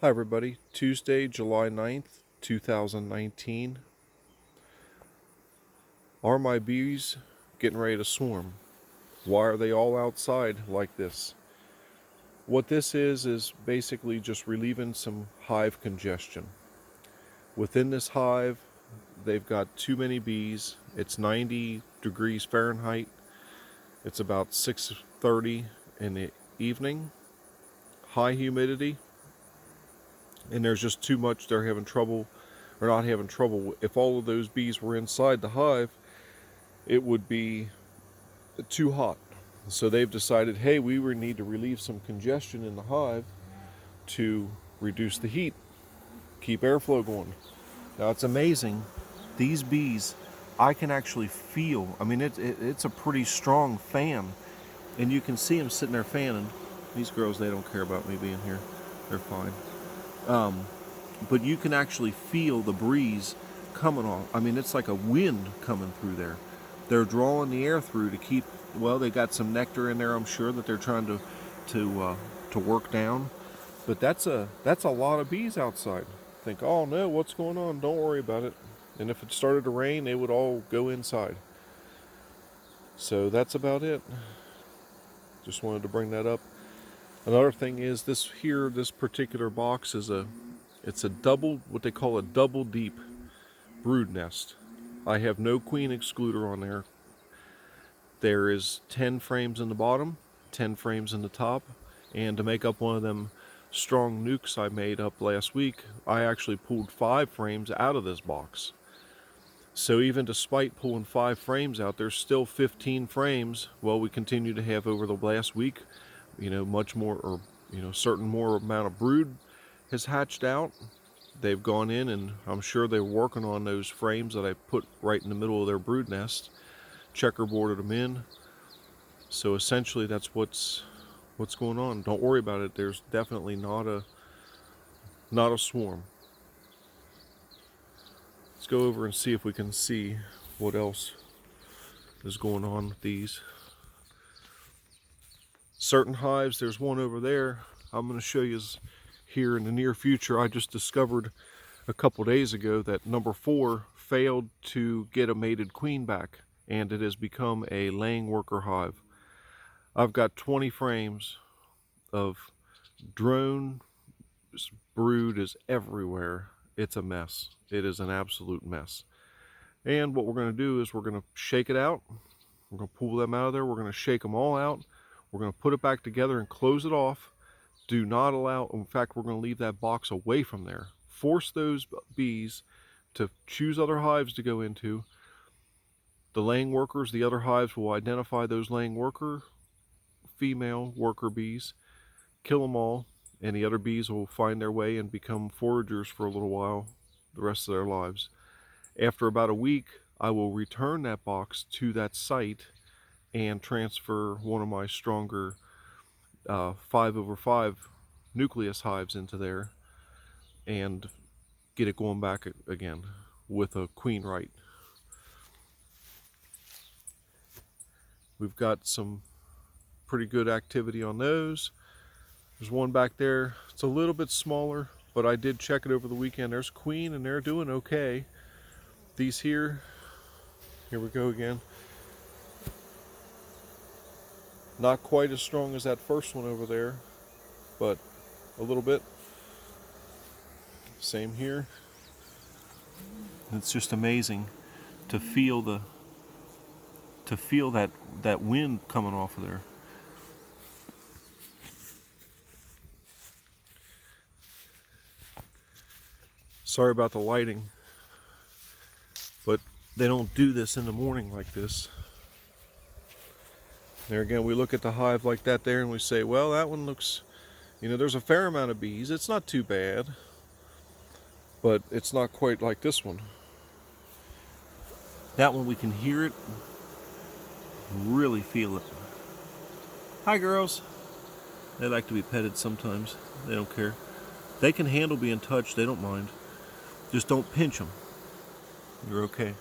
Hi everybody, Tuesday, July 9th, 2019. Are my bees getting ready to swarm? Why are they all outside like this? What this is basically just relieving some hive congestion. Within this hive, they've got too many bees. It's 90 degrees Fahrenheit. It's about 6:30 in the evening. High humidity, and there's just too much. They're having trouble, or not having trouble. If all of those bees were inside the hive, it would be too hot. So they've decided, hey, we need to relieve some congestion in the hive to reduce the heat, keep airflow going. Now it's amazing. These bees, I can actually feel. I mean, it's a pretty strong fan, and you can see them sitting there fanning. These girls, they don't care about me being here. They're fine. But you can actually feel the breeze coming off. I mean, it's like a wind coming through there. They're drawing the air through to keep. Well, they got some nectar in there, I'm sure, that they're trying to work down. But that's a lot of bees outside. Think, oh no, what's going on? Don't worry about it. And if it started to rain, they would all go inside. So that's about it. Just wanted to bring that up. Another thing is this particular box is it's a double, what they call a double deep brood nest. I have no queen excluder on there. There is 10 frames in the bottom, 10 frames in the top, and to make up one of them strong nukes I made up last week, I actually pulled 5 frames out of this box. So even despite pulling 5 frames out, there's still 15 frames. Well, we continue to have over the last week, much more, or certain more amount of brood has hatched out. They've gone in, and I'm sure they're working on those frames that I put right in the middle of their brood nest, checkerboarded them in. So essentially that's what's going on. Don't worry about it. There's definitely not a swarm. Let's go over and see if we can see what else is going on with these. Certain hives, there's one over there I'm going to show you here in the near future. I just discovered a couple days ago that number 4 failed to get a mated queen back, and it has become a laying worker hive. I've got 20 frames of drone brood is everywhere. It's a mess. It is an absolute mess. And what we're going to do is we're going to shake it out. We're going to pull them out of there. We're going to shake them all out. We're going to put it back together and close it off. Do not allow, in fact, we're going to leave that box away from there. Force those bees to choose other hives to go into. The laying workers, the other hives will identify those laying worker, female worker bees, kill them all, and the other bees will find their way and become foragers for a little while, the rest of their lives. After about a week, I will return that box to that site and transfer one of my stronger 5/5 nucleus hives into there and get it going back again with a queen right. We've got some pretty good activity on those. There's one back there. It's a little bit smaller, but I did check it over the weekend. There's queen and they're doing okay. These here we go again. Not quite as strong as that first one over there, but a little bit. Same here. It's just amazing to feel that wind coming off of there. Sorry about the lighting, but they don't do this in the morning like this. There again, we look at the hive like that there and we say, well, that one looks, there's a fair amount of bees. It's not too bad, but it's not quite like this one. That one we can hear it, really feel it. Hi girls. They like to be petted sometimes. They don't care. They can handle being touched. They don't mind. Just don't pinch them. You're okay.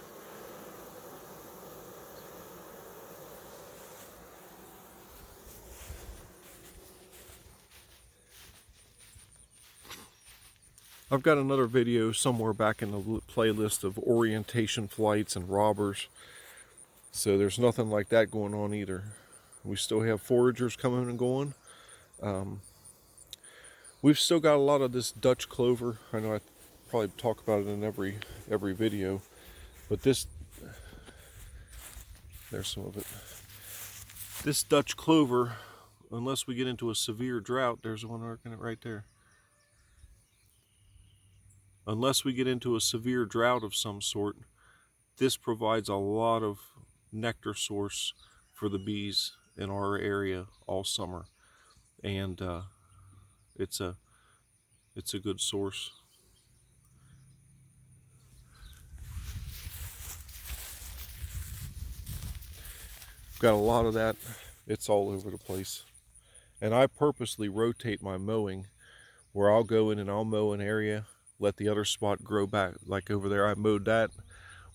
I've got another video somewhere back in the playlist of orientation flights and robbers. So there's nothing like that going on either. We still have foragers coming and going. We've still got a lot of this Dutch clover. I know I probably talk about it in every video, but there's some of it. This Dutch clover, unless we get into a severe drought, there's one working it right there. Unless we get into a severe drought of some sort, this provides a lot of nectar source for the bees in our area all summer, and it's a good source. Got a lot of that. It's all over the place, and I purposely rotate my mowing, where I'll go in and I'll mow an area, let the other spot grow back. Like over there, I mowed that,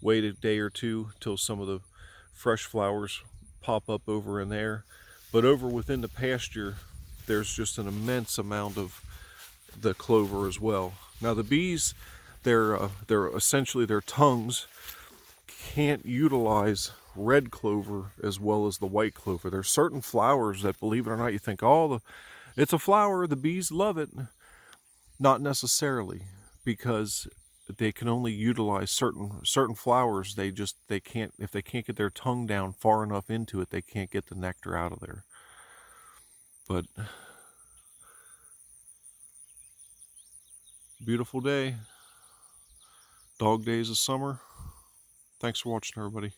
wait a day or two till some of the fresh flowers pop up over in there. But over within the pasture, there's just an immense amount of the clover as well. Now the bees, they're essentially, their tongues can't utilize red clover as well as the white clover. There's certain flowers that, believe it or not, you think, oh, it's a flower, the bees love it. Not necessarily, because they can only utilize certain flowers. They can't, if they can't get their tongue down far enough into it, they can't get the nectar out of there. But beautiful day. Dog days of summer. Thanks for watching, everybody.